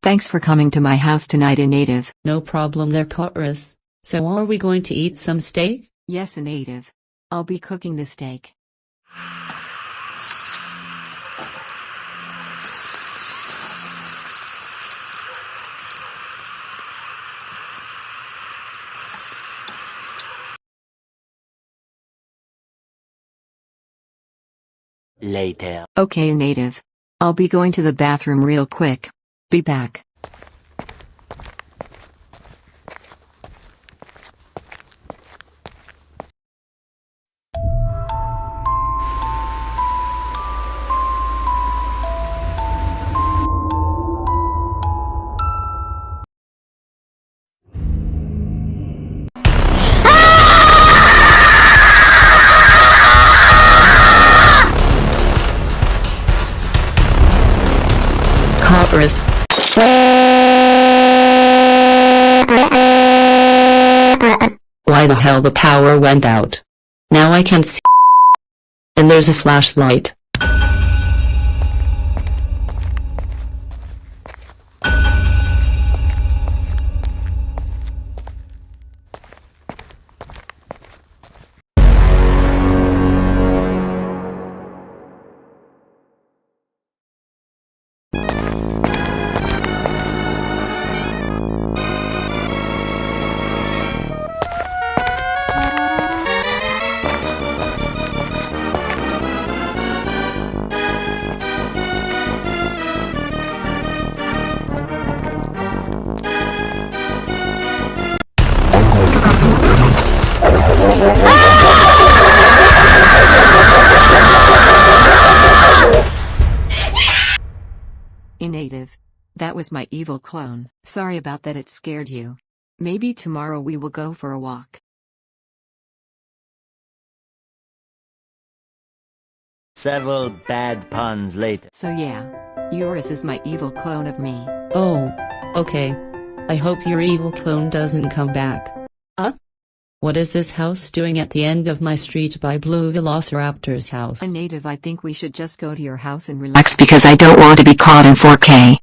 Thanks for coming to my house tonight, Inativ. No problem there, Koris. So are we going to eat some steak? Yes, Inativ. I'll be cooking the steak. Later. Okay, Inativ. I'll be going to the bathroom real quick. Be back. Koris. Why the hell the power went out? Now I can't see. And there's a flashlight. Inativ. That was my evil clone. Sorry about that, it scared you. Maybe tomorrow we will go for a walk. Several bad puns later. So yeah, yours is my evil clone of me. Oh, okay. I hope your evil clone doesn't come back. What is this house doing at the end of my street by Blue Velociraptor's house? Inativ, I think we should just go to your house and relax because I don't want to be caught in 4K.